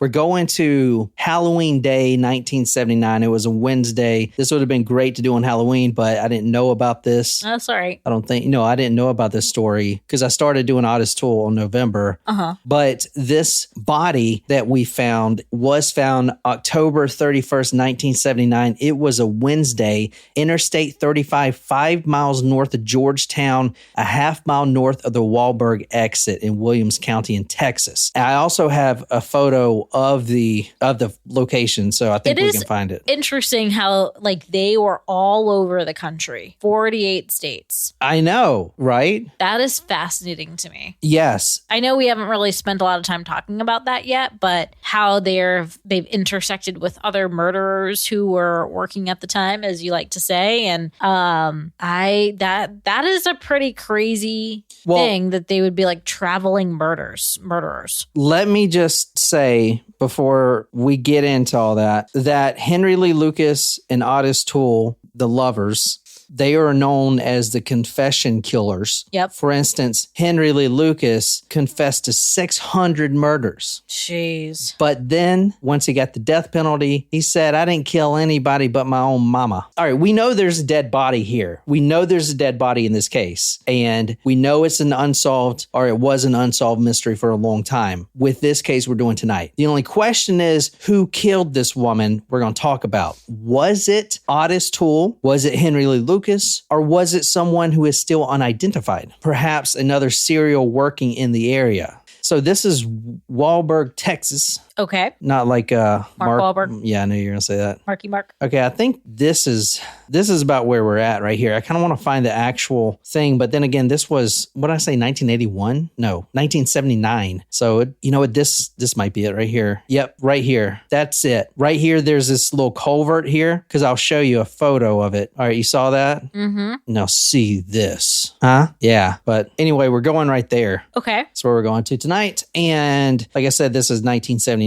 We're going to Halloween Day, 1979. It was a Wednesday. This would have been great to do on Halloween, but I didn't know about this. That's all right. I didn't know about this story because I started doing Ottis Toole in November. But this body that we found was found October 31st, 1979. It was a Wednesday, Interstate 35, 5 miles north of Georgetown, a half-mile north of the Wahlberg exit in Williams County in Texas. I also have a photo of the location, so I think we can find it. Interesting how they were all over the country, 48 states. I know, right? That is fascinating to me. Yes. I know we haven't really spent a lot of time talking about that yet, but how they've intersected with other murderers who were working at the time, as you like to say, and that is a pretty crazy thing that they would be traveling murderers. Let me just say before we get into all that Henry Lee Lucas and Ottis Toole, the lovers, they are known as the confession killers. Yep. For instance, Henry Lee Lucas confessed to 600 murders. Jeez. But then, once he got the death penalty, he said, I didn't kill anybody but my own mama. All right, we know there's a dead body here. We know there's a dead body in this case. And we know it's it was an unsolved mystery for a long time. With this case we're doing tonight. The only question is, who killed this woman we're going to talk about? Was it Ottis Toole? Was it Henry Lee Lucas? Or was it someone who is still unidentified? Perhaps another serial working in the area. So this is Wahlberg, Texas. Okay. Not like Mark Wahlberg. Yeah, I knew you were going to say that. Marky Mark. Okay, I think this is about where we're at right here. I kind of want to find the actual thing, but then again, this was, what did I say, 1981? No, 1979. So, you know what, this might be it right here. Yep, right here. That's it. Right here, there's this little culvert here, because I'll show you a photo of it. All right, you saw that? Mm-hmm. Now see this. Huh? Yeah, but anyway, we're going right there. Okay. That's where we're going to tonight. And like I said, this is 1979.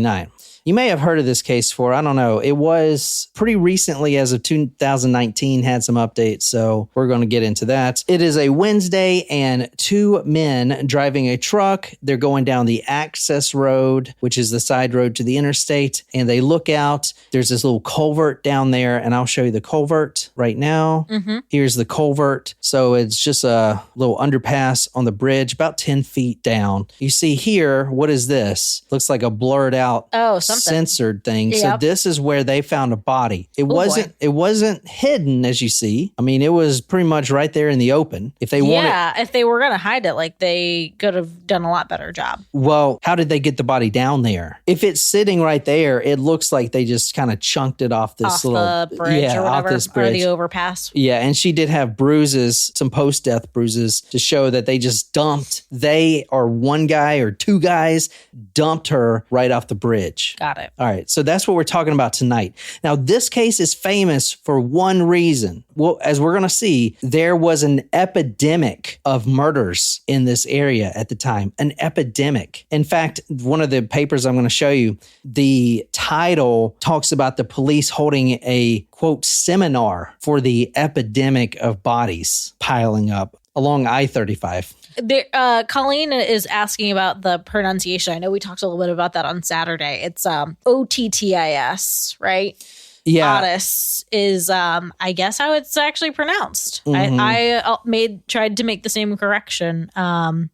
You may have heard of this case before. I don't know. It was pretty recently, as of 2019, had some updates. So we're going to get into that. It is a Wednesday and two men driving a truck. They're going down the access road, which is the side road to the interstate. And they look out. There's this little culvert down there. And I'll show you the culvert right now. Mm-hmm. Here's the culvert. So it's just a little underpass on the bridge, about 10 feet down. You see here, what is this? Looks like a blurred out censored thing. Yep. So this is where they found a body. It wasn't hidden, as you see. I mean, it was pretty much right there in the open. If they if they were going to hide it, they could have done a lot better job. Well, how did they get the body down there? If it's sitting right there, it looks like they just kind of chunked it off this the bridge or whatever, off this bridge. Or the overpass. Yeah, and she did have bruises, some post-death bruises, to show that they or one guy or two guys dumped her right off the bridge. Got it. All right. So that's what we're talking about tonight. Now, this case is famous for one reason. Well, as we're going to see, there was an epidemic of murders in this area at the time. An epidemic. In fact, one of the papers I'm going to show you, the title talks about the police holding a, quote, seminar for the epidemic of bodies piling up along I-35. Colleen is asking about the pronunciation. I know we talked a little bit about that on Saturday. It's Ottis, right? Yeah. Ottis is, I guess, how it's actually pronounced. Mm-hmm. I tried to make the same correction on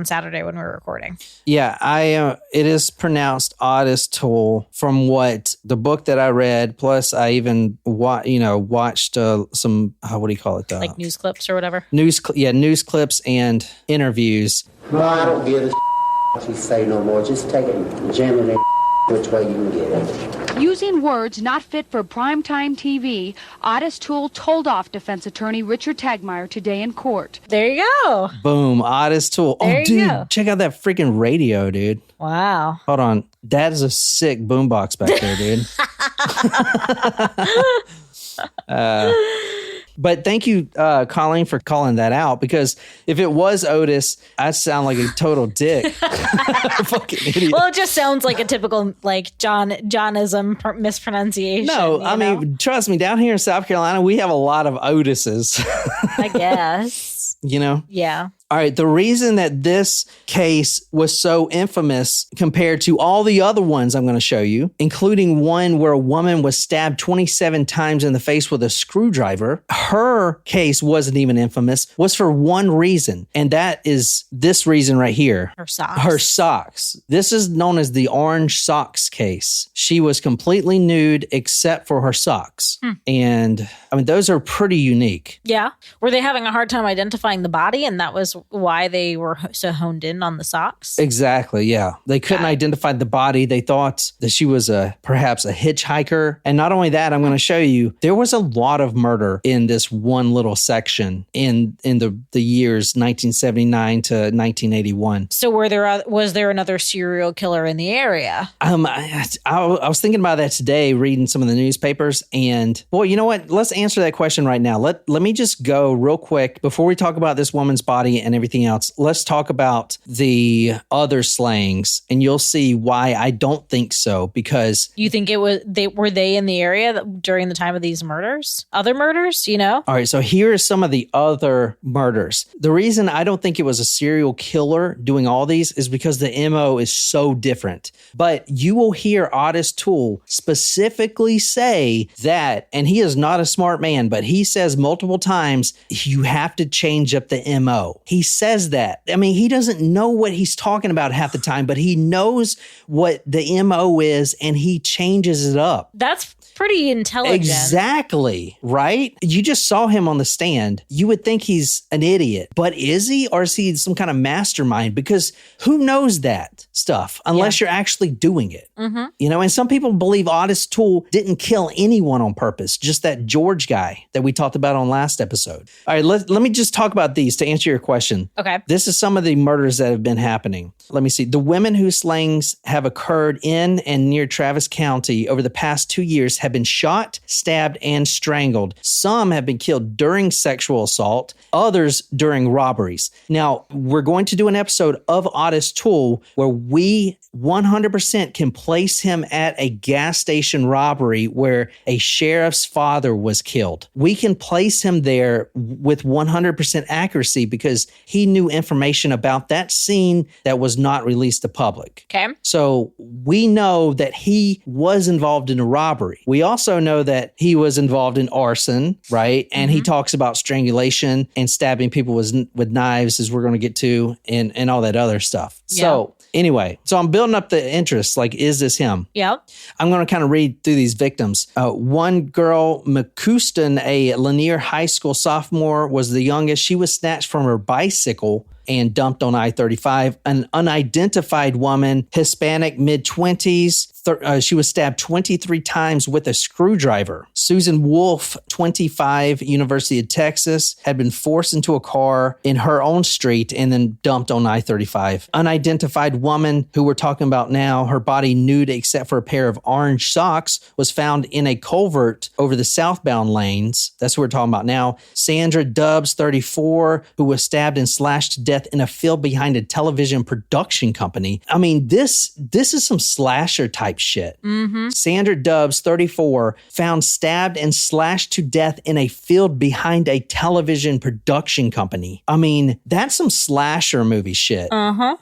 Saturday when we were recording. Yeah, it is pronounced Ottis Toole from what the book that I read. Plus, I even watched some what do you call it? Like news clips or whatever. News clips and interviews. No, I don't give a what you say no more. Just take it and jam it in which way you can get it. Using words not fit for primetime TV, Ottis Toole told off defense attorney Richard Tagmeyer today in court. There you go. Boom, Ottis Toole. There you go. Check out that freaking radio, dude. Wow. Hold on. That is a sick boombox back there, dude. But thank you, Colleen, for calling that out, because if it was Otis, I'd sound like a total dick. Fucking idiot. Well, it just sounds like a typical Johnism mispronunciation. No, I mean, trust me, down here in South Carolina, we have a lot of Otises. I guess. You know? Yeah. All right. The reason that this case was so infamous compared to all the other ones I'm going to show you, including one where a woman was stabbed 27 times in the face with a screwdriver, her case wasn't even infamous, was for one reason. And that is this reason right here. Her socks. Her socks. This is known as the orange socks case. She was completely nude except for her socks. And I mean, those are pretty unique. Yeah. Were they having a hard time identifying the body, and that was why they were so honed in on the socks? Exactly, yeah. They couldn't identify the body. They thought that she was perhaps a hitchhiker. And not only that, I'm going to show you, there was a lot of murder in this one little section in the years 1979 to 1981. So was there another serial killer in the area? I was thinking about that today, reading some of the newspapers, and well, you know what? Let's answer that question right now. Let me just go real quick before we talk about this woman's body and everything else. Let's talk about the other slayings, and you'll see why I don't think so. Because you think were they in the area during the time of these murders? Other murders, you know? All right, so here are some of the other murders. The reason I don't think it was a serial killer doing all these is because the MO is so different. But you will hear Ottis Toole specifically say that, and he is not a smart man, but he says multiple times, you have to change up the MO. He says that. I mean, he doesn't know what he's talking about half the time, but he knows what the MO is, and he changes it up. That's pretty intelligent. Exactly, right? You just saw him on the stand. You would think he's an idiot, but is he, or is he some kind of mastermind? Because who knows that stuff unless you're actually doing it? You know, and some people believe Ottis Toole didn't kill anyone on purpose, just that George guy that we talked about on last episode. All right, let me just talk about these to answer your question. Okay. This is some of the murders that have been happening. Let me see. The women whose slayings have occurred in and near Travis County over the past 2 years have been shot, stabbed, and strangled. Some have been killed during sexual assault, others during robberies. Now, we're going to do an episode of Ottis Toole where we 100% can place him at a gas station robbery where a sheriff's father was killed. We can place him there with 100% accuracy because he knew information about that scene that was not released to public. Okay. So we know that he was involved in a robbery. We also know that he was involved in arson, right? And he talks about strangulation and stabbing people with knives, as we're going to get to, and all that other stuff. Yeah. So anyway, so I'm building up the interest. Like, is this him? Yeah. I'm going to kind of read through these victims. One girl, McCouston, a Lanier High School sophomore, was the youngest. She was snatched from her bicycle and dumped on I-35. An unidentified woman, Hispanic, mid-20s, she was stabbed 23 times with a screwdriver. Susan Wolf, 25, University of Texas, had been forced into a car in her own street and then dumped on I-35. Unidentified woman, who we're talking about now, her body nude except for a pair of orange socks, was found in a culvert over the southbound lanes. That's what we're talking about now. Sandra Dubbs, 34, who was stabbed and slashed to death in a field behind a television production company. I mean, this is some slasher type shit. Sandra Dubbs, 34, found stabbed and slashed to death in a field behind a television production company. I mean, that's some slasher movie shit.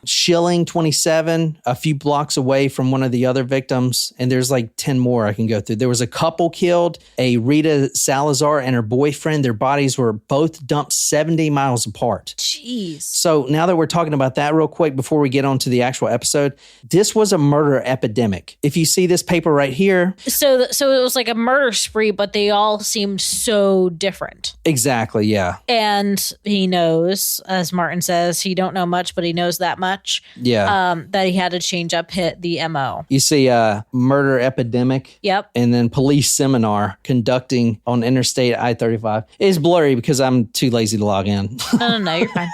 Schilling, 27, a few blocks away from one of the other victims, and there's like 10 more I can go through. There was a couple killed, a Rita Salazar and her boyfriend. Their bodies were both dumped 70 miles apart. Jeez. So now that we're talking about that real quick before we get on to the actual episode, this was a murder epidemic. If you see this paper right here. So it was like a murder spree, but they all seemed so different. Exactly, yeah. And he knows, as Martin says, he don't know much, but he knows that much. Yeah. That he had to change up the MO. You see murder epidemic. Yep. And then police seminar conducting on Interstate I-35. It's blurry because I'm too lazy to log in. No, you're fine.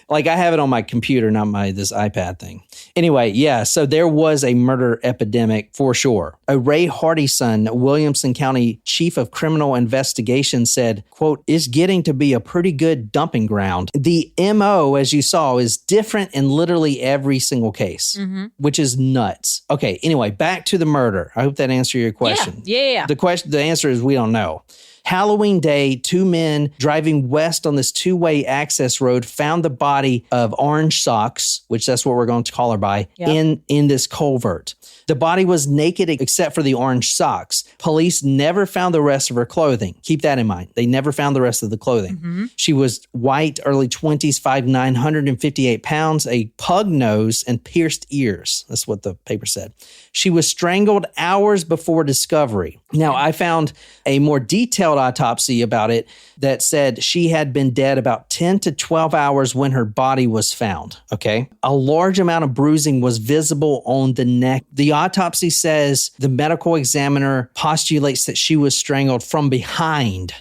Like, I have it on my computer, not this iPad thing. Anyway, yeah, so there was a murder epidemic for sure. A Ray Hardison, Williamson County Chief of Criminal Investigation, said, quote, "It's getting to be a pretty good dumping ground. The MO, as you saw, is different in literally every single case, which is nuts." Okay, anyway, back to the murder. I hope that answered your question. Yeah. The answer is we don't know. Halloween Day, two men driving west on this two-way access road found the body of Orange Socks, which that's what we're going to call her by, in this culvert. The body was naked except for the orange socks. Police never found the rest of her clothing. Keep that in mind. They never found the rest of the clothing. She was white, early 20s, 5'9", 158 pounds, a pug nose, and pierced ears. That's what the paper said. She was strangled hours before discovery. Now, I found a more detailed autopsy about it that said she had been dead about 10 to 12 hours when her body was found, okay? A large amount of bruising was visible on the neck. The autopsy says the medical examiner postulates that she was strangled from behind.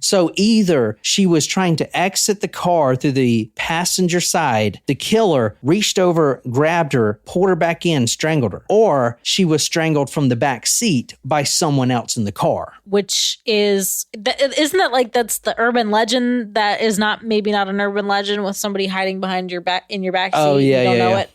So either she was trying to exit the car through the passenger side, the killer reached over, grabbed her, pulled her back in, strangled her, or she was strangled from the back seat by someone else in the car. Which is, isn't that like that's the urban legend that is maybe not an urban legend with somebody hiding behind your back in your back seat? Oh, yeah, you don't know it.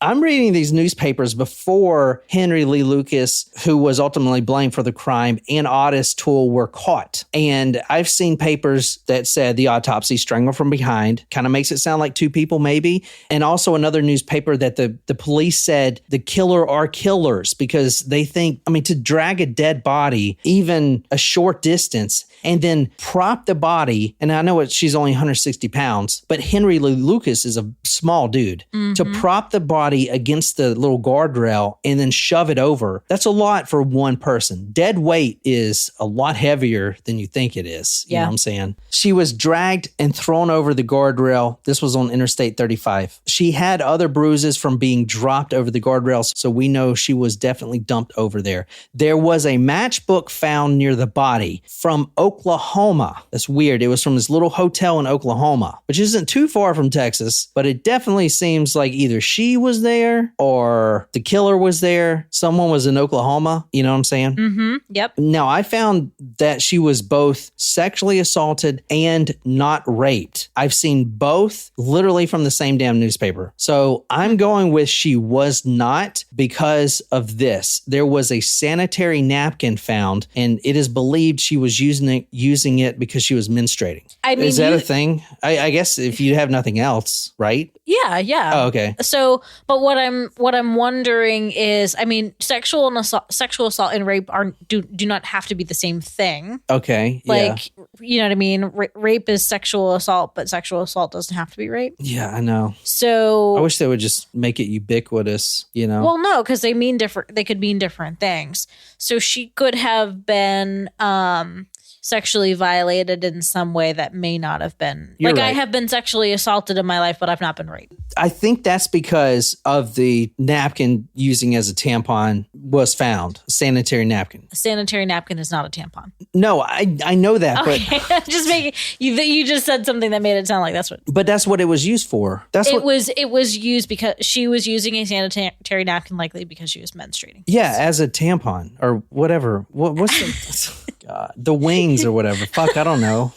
I'm reading these newspapers before Henry Lee Lucas, who was ultimately blamed for the crime, and Ottis Toole were caught. And I've seen papers that said the autopsy strangled from behind. Kind of makes it sound like two people maybe. And also another newspaper that the police said the killer are killers because they think, to drag a dead body even a short distance and then prop the body, and I know she's only 160 pounds, but Henry Lee Lucas is a small dude. To prop the body against the little guardrail and then shove it over, that's a lot for one person. Dead weight is a lot heavier than you think it is. You know what I'm saying? She was dragged and thrown over the guardrail. This was on Interstate 35. She had other bruises from being dropped over the guardrails, so we know she was definitely dumped over there. There was a matchbook found near the body from Oklahoma. That's weird. It was from this little hotel in Oklahoma, which isn't too far from Texas, but it definitely seems like either she was there or the killer was there. Someone was in Oklahoma. You know what I'm saying? Yep. Now, I found that she was both sexually assaulted and not raped. I've seen both literally from the same damn newspaper. So I'm going with she was not because of this. There was a sanitary napkin found, and it is believed she was using it because she was menstruating. Is that a thing? I guess if you have nothing else, right? Yeah. Oh, okay. So, but what I'm wondering is, sexual assault and rape do not have to be the same thing. Okay. You know what I mean? Rape is sexual assault, but sexual assault doesn't have to be rape. Yeah, I know. So I wish they would just make it ubiquitous, Well, no, because they mean different. They could mean different things. So she could have been sexually violated in some way that may not have been. You're right. I have been sexually assaulted in my life, but I've not been raped. I think that's because of the napkin using as a tampon was found. Sanitary napkin. A sanitary napkin is not a tampon. No, I know that, okay. But just making you just said something that made it sound like that's what. But that's what it was used for. It was used because she was using a sanitary napkin, likely because she was menstruating. Yeah, as a tampon or whatever. What's the God, the wings or whatever? Fuck, I don't know.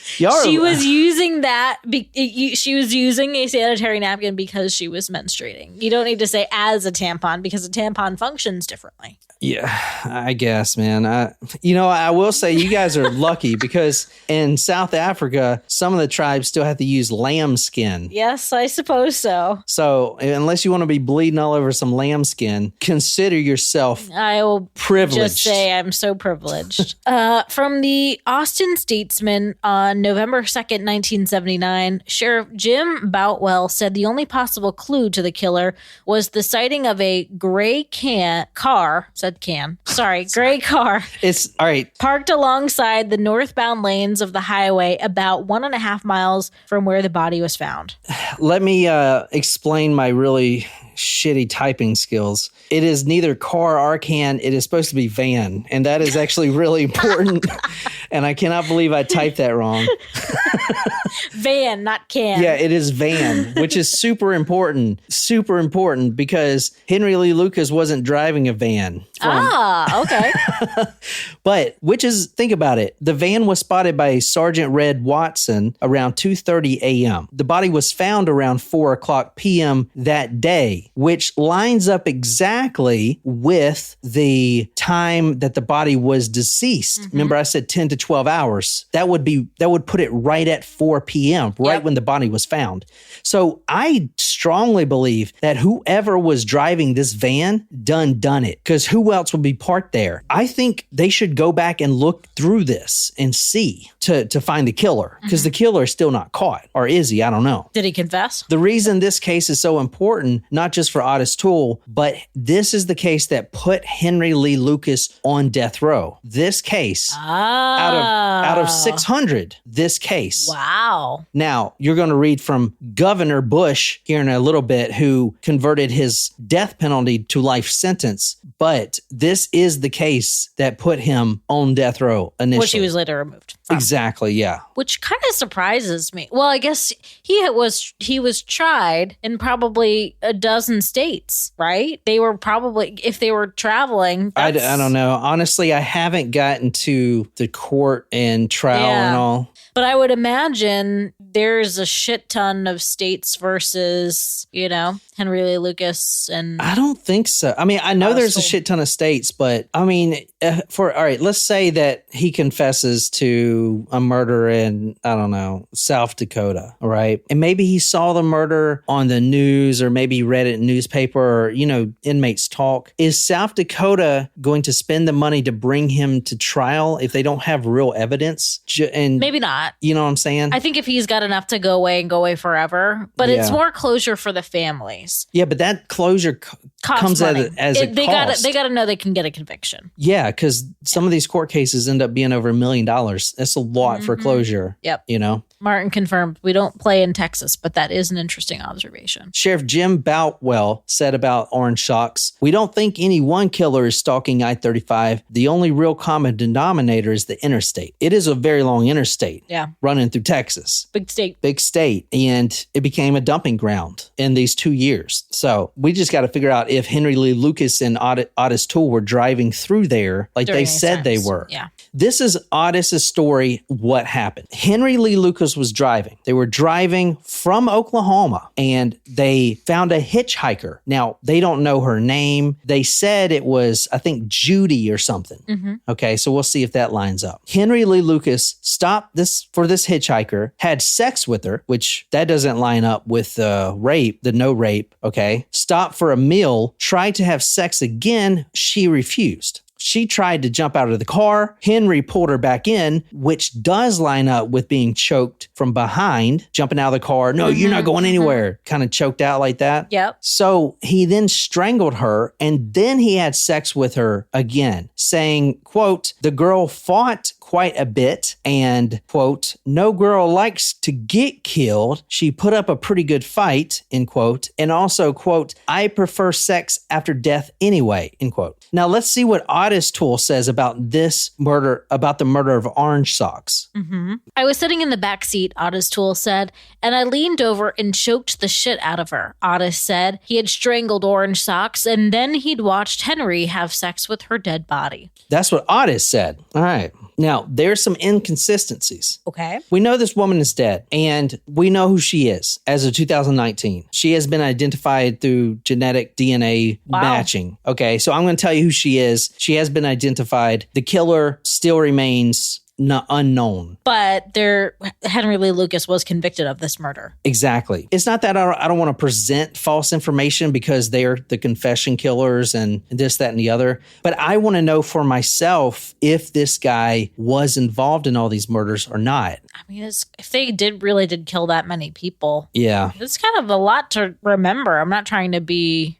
She was using that. She was using a sanitary napkin because she was menstruating. You don't need to say as a tampon because a tampon functions differently. Yeah, I guess, man. I will say you guys are lucky because in South Africa, some of the tribes still have to use lamb skin. Yes, I suppose so. So unless you want to be bleeding all over some lamb skin, consider yourself I will privileged. Just say I'm so privileged. From the Austin Statesman on November 2nd, 1979, Sheriff Jim Boutwell said the only possible clue to the killer was the sighting of a gray car. Gray car. It's all right. Parked alongside the northbound lanes of the highway about 1.5 miles from where the body was found. Let me explain my really shitty typing skills. It is neither car or can. It is supposed to be van. And that is actually really important. And I cannot believe I typed that wrong. Van, not can. Yeah, it is van, which is super important because Henry Lee Lucas wasn't driving a van. Okay. But think about it. The van was spotted by Sergeant Red Watson around 2:30 a.m. The body was found around 4 o'clock p.m. that day, which lines up exactly with the time that the body was deceased. Remember, I said 10 to 12 hours. That would put it right at 4 p.m., right when the body was found. So I strongly believe that whoever was driving this van done it, because who else would be parked there? I think they should go back and look through this and see to find the killer, because the killer is still not caught. Or is he? I don't know. Did he confess? The reason this case is so important, not just for Ottis Toole, but this is the case that put Henry Lee Lucas on death row. This case, out of 600, this case. Wow. Now, you're going to read from Governor Bush here in a little bit, who converted his death penalty to life sentence. But this is the case that put him on death row initially. Which he was later removed from. Exactly, yeah. Which kind of surprises me. Well, I guess he was tried in probably a dozen states, right? They were probably, if they were traveling. I don't know. Honestly, I haven't gotten to the court and trial and all. But I would imagine there's a shit ton of states versus, Henry Lee Lucas and... I don't think so. I mean, I know there's a shit ton of states, but I mean, all right, let's say that he confesses to a murder in, I don't know, South Dakota, all right? And maybe he saw the murder on the news, or maybe read it in newspaper, or, inmates talk. Is South Dakota going to spend the money to bring him to trial if they don't have real evidence? And maybe not. You know what I'm saying? I think if he's got enough to go away forever, but it's more closure for the families. Yeah, but that closure comes as a cost. They got to know they can get a conviction. Yeah, because some of these court cases end up being over $1 million. That's a lot for closure. Yep. Martin confirmed, we don't play in Texas, but that is an interesting observation. Sheriff Jim Boutwell said about orange socks, "We don't think any one killer is stalking I-35. The only real common denominator is the interstate. It is a very long interstate running through Texas. Big state. And it became a dumping ground in these 2 years. So we just got to figure out if Henry Lee Lucas and Ottis Toole were driving through there like they said they were. Yeah. This is Ottis' story, what happened. Henry Lee Lucas was driving. They were driving from Oklahoma, and they found a hitchhiker. Now, they don't know her name. They said it was, I think, Judy or something. Okay, so we'll see if that lines up. Henry Lee Lucas stopped for this hitchhiker, had sex with her, which that doesn't line up with the no rape, okay? Stopped for a meal, tried to have sex again. She refused. She tried to jump out of the car. Henry pulled her back in, which does line up with being choked from behind, jumping out of the car. No, you're not going anywhere. Kind of choked out like that. Yep. So he then strangled her, and then he had sex with her again, saying, quote, "The girl fought quite a bit, and, quote, no girl likes to get killed. She put up a pretty good fight," end quote. And also, quote, "I prefer sex after death anyway," end quote. Now let's see what Ottis Toole says about this murder, about the murder of Orange Socks. "I was sitting in the back seat," Ottis Toole said, "and I leaned over and choked the shit out of her." Ottis said he had strangled Orange Socks, and then he'd watched Henry have sex with her dead body. That's what Ottis said. All right. Now, there's some inconsistencies. Okay. We know this woman is dead, and we know who she is as of 2019. She has been identified through genetic DNA matching. Okay, so I'm going to tell you who she is. She has been identified. The killer still remains unknown. But Henry Lee Lucas was convicted of this murder. Exactly. It's not that I don't want to present false information because they're the confession killers and this, that, and the other. But I want to know for myself if this guy was involved in all these murders or not. I mean, if they really did kill that many people. Yeah. It's kind of a lot to remember. I'm not trying to be,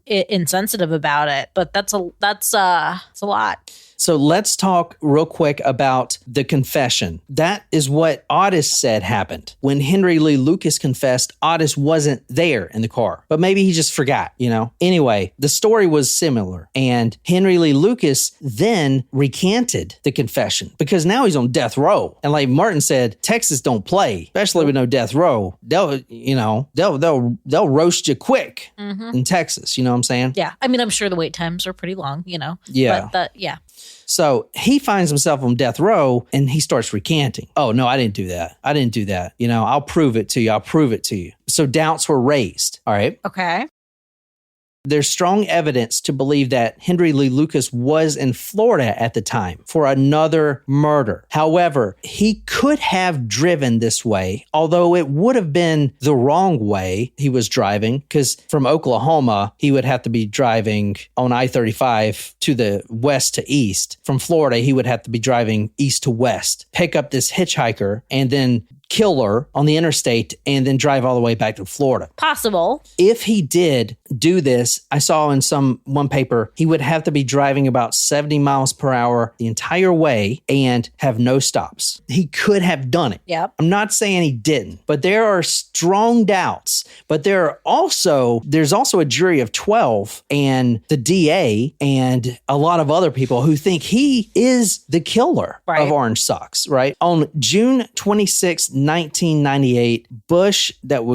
insensitive about it, but that's a lot. So let's talk real quick about the confession. That is what Ottis said happened. When Henry Lee Lucas confessed, Ottis wasn't there in the car, but maybe he just forgot, Anyway, the story was similar, and Henry Lee Lucas then recanted the confession because now he's on death row. And like Martin said, said, Texas don't play, especially with no death row. They'll roast you quick in Texas. You know what I'm saying? Yeah. I mean, I'm sure the wait times are pretty long, Yeah. But yeah. So he finds himself on death row and he starts recanting. Oh, no, I didn't do that. I didn't do that. I'll prove it to you. I'll prove it to you. So doubts were raised. All right. Okay. There's strong evidence to believe that Henry Lee Lucas was in Florida at the time for another murder. However, he could have driven this way, although it would have been the wrong way he was driving, because from Oklahoma, he would have to be driving on I-35 to the west to east. From Florida, he would have to be driving east to west, pick up this hitchhiker, and then kill her on the interstate and then drive all the way back to Florida. Possible. If he did do this, I saw in one paper, he would have to be driving about 70 miles per hour the entire way and have no stops. He could have done it. Yep. I'm not saying he didn't, but there are strong doubts. But there's also a jury of 12 and the DA and a lot of other people who think he is the killer of Orange Socks, right? On June 26, 1998,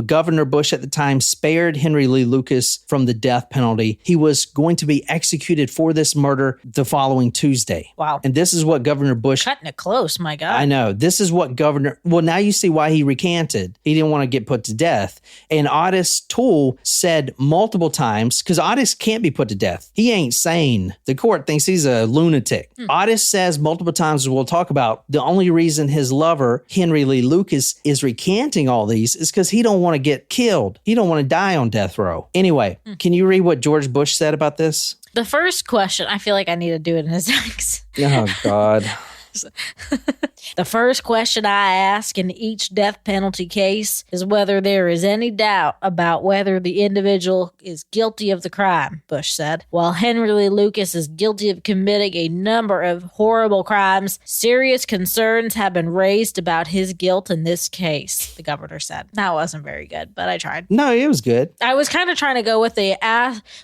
Governor Bush at the time spared Henry Lee Lucas from the death penalty. He was going to be executed for this murder the following Tuesday. Wow. And this is what Governor Bush... Cutting it close, my God. I know. This is what Well, now you see why he recanted. He didn't want to get put to death. And Ottis Toole said multiple times, because Ottis can't be put to death. He ain't sane. The court thinks he's a lunatic. Ottis says multiple times, as we'll talk about, the only reason his lover, Henry Lee Lucas, is recanting all these is because he don't want to get killed. He don't want to die on death row. Anyway, can you read what George Bush said about this? The first question, I feel like I need to do it in his ex. Oh, God. The first question I ask in each death penalty case is whether there is any doubt about whether the individual is guilty of the crime, Bush said. While Henry Lee Lucas is guilty of committing a number of horrible crimes, serious concerns have been raised about his guilt in this case, the governor said. That wasn't very good, but I tried. No, it was good. I was kind of trying to go with the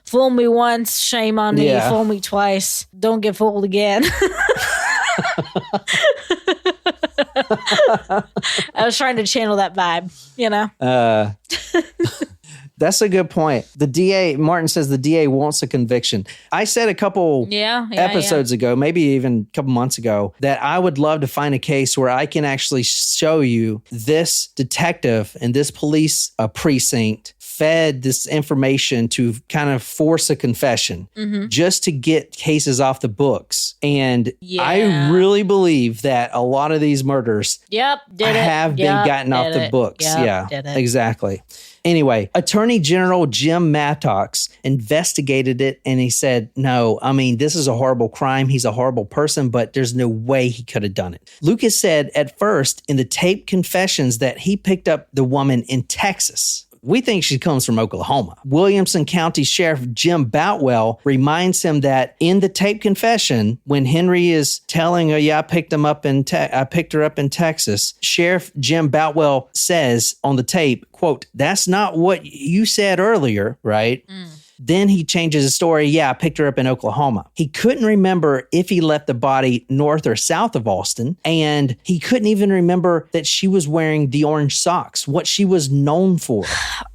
fool me once, shame on me, fool me twice, don't get fooled again. I was trying to channel that vibe, That's a good point. The DA, Martin says the DA wants a conviction. I said a couple episodes ago, maybe even a couple months ago, that I would love to find a case where I can actually show you this detective and this police precinct fed this information to kind of force a confession just to get cases off the books. And I really believe that a lot of these murders have been gotten off the books. Exactly. Anyway, Attorney General Jim Mattox investigated it and he said, no, I mean, this is a horrible crime. He's a horrible person, but there's no way he could have done it. Lucas said at first in the taped confessions that he picked up the woman in Texas. We think she comes from Oklahoma. Williamson County Sheriff Jim Boutwell reminds him that in the tape confession, when Henry is telling her, I picked her up in Texas, Sheriff Jim Boutwell says on the tape, quote, that's not what you said earlier, right? Then he changes his story. I picked her up in Oklahoma. He couldn't remember if he left the body north or south of Austin. And he couldn't even remember that she was wearing the orange socks, what she was known for.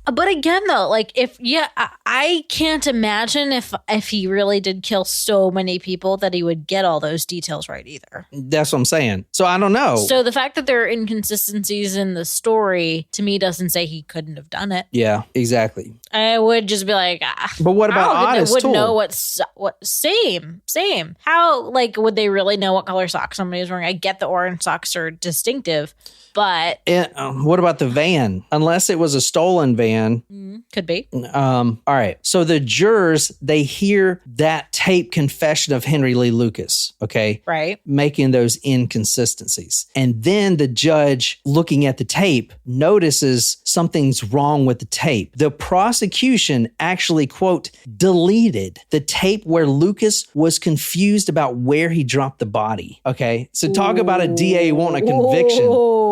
But again, though, I can't imagine if he really did kill so many people that he would get all those details right either. That's what I'm saying. So I don't know. So the fact that there are inconsistencies in the story, to me, doesn't say he couldn't have done it. Yeah, exactly. I would just be like, but what about Ottis Toole? Toole? Know what same. How would they really know what color socks somebody was wearing? I get the orange socks are distinctive, but what about the van? Unless it was a stolen van. Could be. All right. So the jurors, they hear that tape confession of Henry Lee Lucas, okay? Right. Making those inconsistencies. And then the judge, looking at the tape, notices something's wrong with the tape. The prosecution actually, quote, deleted the tape where Lucas was confused about where he dropped the body. Okay. So talk about a DA wanting a conviction.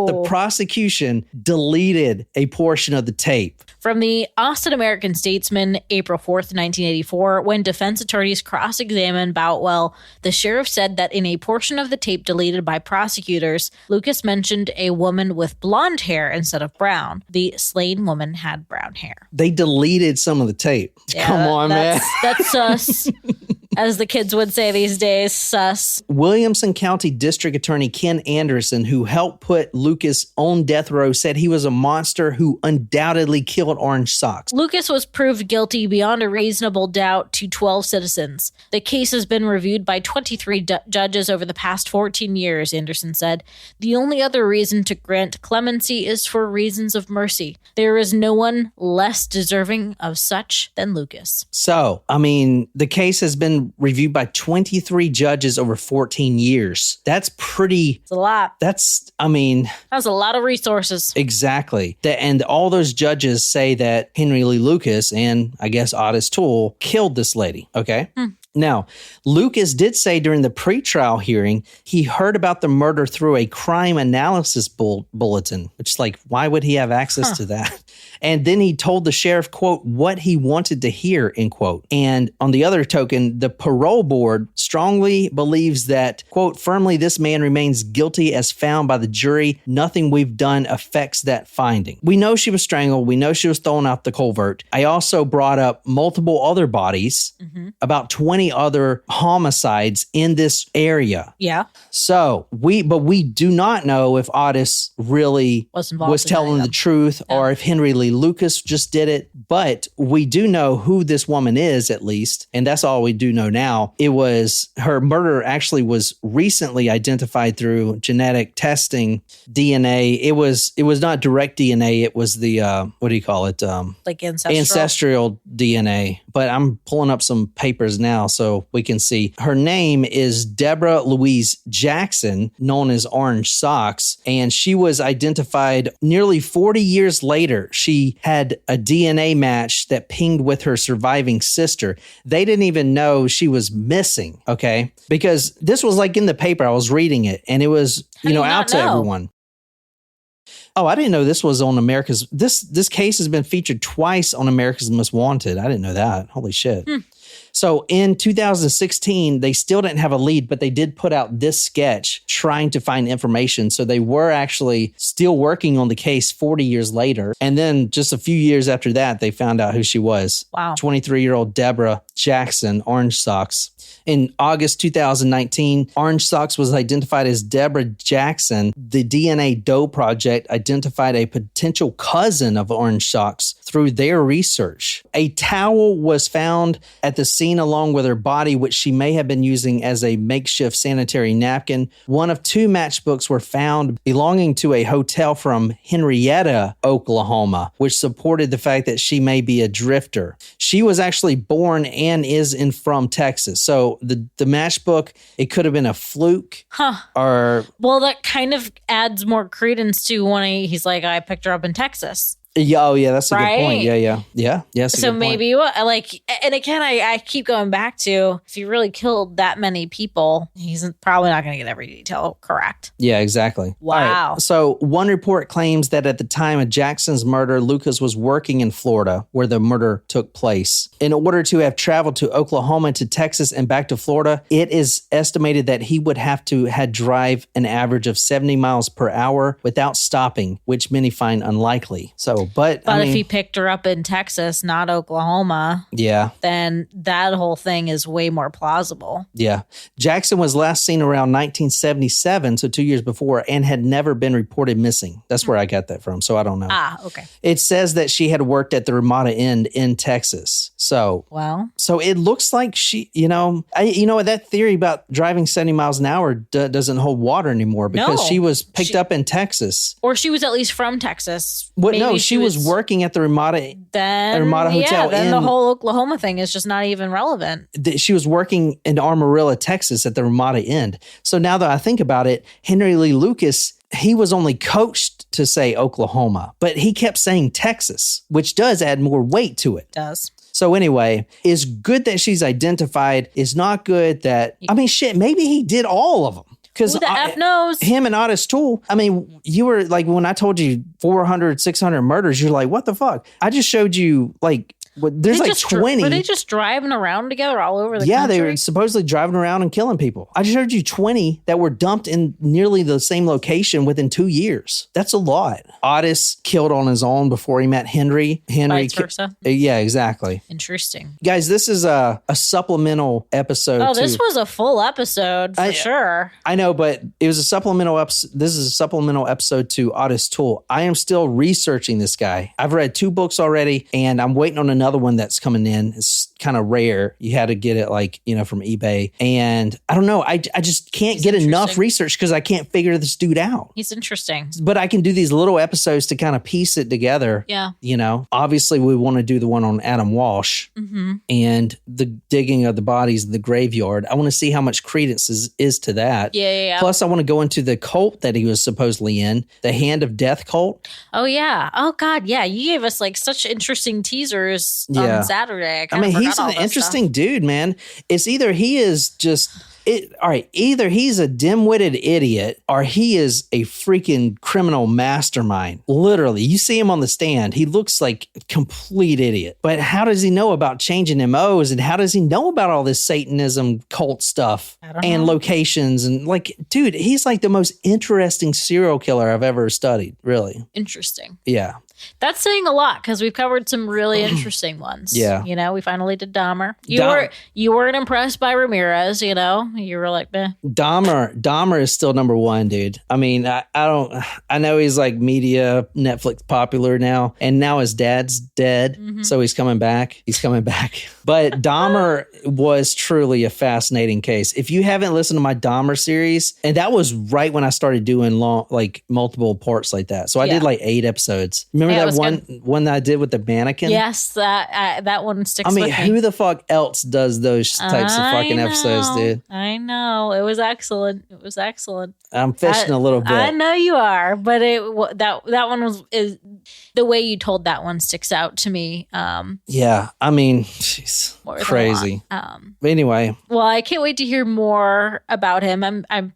the prosecution deleted a portion of the tape. From the Austin American-Statesman, April 4th, 1984, when defense attorneys cross-examined Boutwell, the sheriff said that in a portion of the tape deleted by prosecutors, Lucas mentioned a woman with blonde hair instead of brown. The slain woman had brown hair. They deleted some of the tape. Yeah, Come on, man. That's sus. As the kids would say these days, sus. Williamson County District Attorney Ken Anderson, who helped put Lucas on death row, said he was a monster who undoubtedly killed Orange Socks. Lucas was proved guilty beyond a reasonable doubt to 12 citizens. The case has been reviewed by 23 judges over the past 14 years, Anderson said. The only other reason to grant clemency is for reasons of mercy. There is no one less deserving of such than Lucas. So, I mean, the case has been reviewed by 23 judges over 14 years. That's pretty... It's a lot. That's a lot of resources. Exactly. And all those judges say that Henry Lee Lucas and, I guess, Ottis Toole killed this lady. Okay? Now, Lucas did say during the pretrial hearing he heard about the murder through a crime analysis bulletin, which is like, why would he have access to that? And then he told the sheriff, quote, what he wanted to hear, end quote. And on the other token, the parole board strongly believes that, quote, firmly, this man remains guilty as found by the jury. Nothing we've done affects that finding. We know she was strangled. We know she was thrown out the culvert. I also brought up multiple other bodies, about 20 other homicides in this area. Yeah. So we do not know if Ottis really was telling the truth or if Henry Lee Lucas just did it. But we do know who this woman is, at least. And that's all we do know now. Her murder actually was recently identified through genetic testing, DNA. It was not direct DNA. It was the, what do you call it? Like ancestral? Ancestral DNA. But I'm pulling up some papers now so we can see. Her name is Deborah Louise Jackson, known as Orange Socks. And she was identified nearly 40 years later. She had a DNA match that pinged with her surviving sister. They didn't even know she was missing, okay? Because this was like in the paper. I was reading it, and it was, out to everyone. Oh, I didn't know this was on America's... This case has been featured twice on America's Most Wanted. I didn't know that. Holy shit. So in 2016, they still didn't have a lead, but they did put out this sketch trying to find information. So they were actually still working on the case 40 years later. And then just a few years after that, they found out who she was. Wow. 23-year-old Deborah Jackson, Orange Socks. In August 2019, Orange Socks was identified as Deborah Jackson. The DNA Doe Project identified a potential cousin of Orange Socks through their research. A towel was found at the scene along with her body, which she may have been using as a makeshift sanitary napkin. One of two matchbooks were found belonging to a hotel from Henrietta, Oklahoma, which supported the fact that she may be a drifter. She was actually born and is from Texas. So the matchbook, it could have been a fluke. Or... Well, that kind of adds more credence to when he's like, I picked her up in Texas. Yeah, oh yeah, that's a good point. Yeah. Yes. So maybe and again, I keep going back to if he really killed that many people, he's probably not going to get every detail correct. Yeah, exactly. Wow. Right. So one report claims that at the time of Jackson's murder, Lucas was working in Florida, where the murder took place. In order to have traveled to Oklahoma to Texas and back to Florida, it is estimated that he would have to drive an average of 70 miles per hour without stopping, which many find unlikely. So. But if he picked her up in Texas, not Oklahoma, then that whole thing is way more plausible. Yeah. Jackson was last seen around 1977, so 2 years before, and had never been reported missing. That's where I got that from, so I don't know. Okay. It says that she had worked at the Ramada Inn in Texas. So it looks like she, that theory about driving 70 miles an hour doesn't hold water anymore because she was picked up in Texas. Or she was at least from Texas. She was working at the Ramada Hotel. Yeah, then the whole Oklahoma thing is just not even relevant. She was working in Amarillo, Texas at the Ramada Inn. So now that I think about it, Henry Lee Lucas, he was only coached to say Oklahoma, but he kept saying Texas, which does add more weight to it. It does. So anyway, it's good that she's identified. It's not good that, maybe he did all of them. Because Who the F knows? him and Ottis Toole, I mean, you were like, when I told you 400, 600 murders, you're like, what the fuck? I just showed you like, there's like 20. Were they just driving around together all over the country? Yeah, they were supposedly driving around and killing people. I showed you 20 that were dumped in nearly the same location within 2 years. That's a lot. Ottis killed on his own before he met Henry. Vice versa. Yeah, exactly. Interesting. Guys, this is a supplemental episode. Oh, this was a full episode for sure. I know, but it was a supplemental episode. This is a supplemental episode to Ottis Toole. I am still researching this guy. I've read 2 books already, and I'm waiting on another one that's coming in. It's kind of rare. You had to get it like, from eBay. And I don't know. I just can't get enough research because I can't figure this dude out. He's interesting. But I can do these little episodes to kind of piece it together. Yeah. Obviously we want to do the one on Adam Walsh and the digging of the bodies in the graveyard. I want to see how much credence is to that. Yeah. Plus I want to go into the cult that he was supposedly in, the Hand of Death cult. Oh, yeah. Oh, God. Yeah. You gave us like such interesting teasers on Saturday. I mean, he's an interesting dude, man. It's either he is just... either he's a dim-witted idiot or he is a freaking criminal mastermind. Literally, you see him on the stand. He looks like a complete idiot. But how does he know about changing MOs? And how does he know about all this Satanism cult stuff and locations? And like, dude, he's like the most interesting serial killer I've ever studied, really. Interesting. Yeah. That's saying a lot because we've covered some really interesting ones. Yeah. We finally did Dahmer. You weren't impressed by Ramirez, You were like, meh. Dahmer is still number 1, dude. I mean, I know he's like media, Netflix popular now, and now his dad's dead. So he's coming back. But Dahmer was truly a fascinating case. If you haven't listened to my Dahmer series, and that was right when I started doing multiple parts like that. So I did like 8 episodes. Remember that one that I did with the mannequin? Yes, that one sticks with me. I mean, who the fuck else does those types of fucking episodes, dude? I know. It was excellent. I'm fishing a little bit. I know you are, but that one is the way you told that one sticks out to me. Yeah, I mean, jeez, crazy. But anyway, well, I can't wait to hear more about him. Where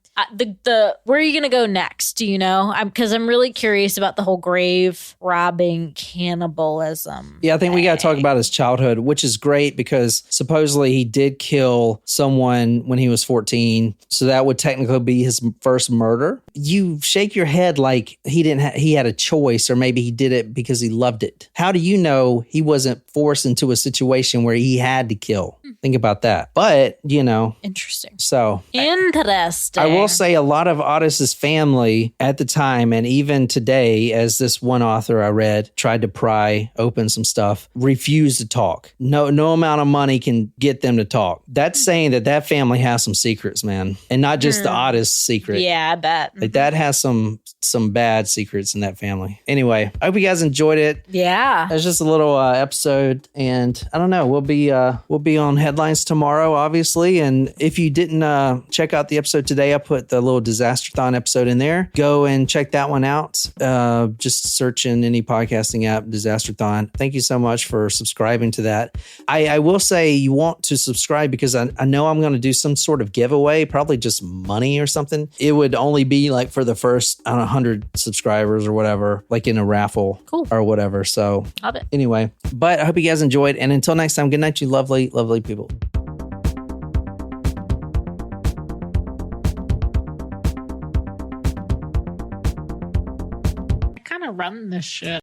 are you gonna go next? Do you know? Because I'm really curious about the whole grave robbing cannibalism. Yeah, I think we got to talk about his childhood, which is great because supposedly he did kill someone when he was 14, so that would technically be his first murder. You shake your head like he had a choice, or maybe he did it because he loved it. How do you know he wasn't forced into a situation where he had to kill? Think about that. But, interesting. So interesting. I will say a lot of Ottis's family at the time, and even today, as this one author I read tried to pry open some stuff, refused to talk. No amount of money can get them to talk. That's saying that family has some secrets, man. And not just the Ottis secret. Yeah, I bet. Like that has some bad secrets in that family. Anyway, I hope you guys enjoyed it. Yeah. It's just a little episode, and I don't know. We'll be on headlines tomorrow, obviously. And if you didn't check out the episode today, I put the little Disasterthon episode in there. Go and check that one out. Just search in any podcasting app, Disasterthon. Thank you so much for subscribing to that. I will say you want to subscribe because I know I'm going to do some sort of giveaway, probably just money or something. It would only be like for the first 100 subscribers or whatever, like in a raffle or whatever. So love it. Anyway, but I hope you guys enjoyed. And until next time, good night, you lovely, lovely people. I kind of run this shit.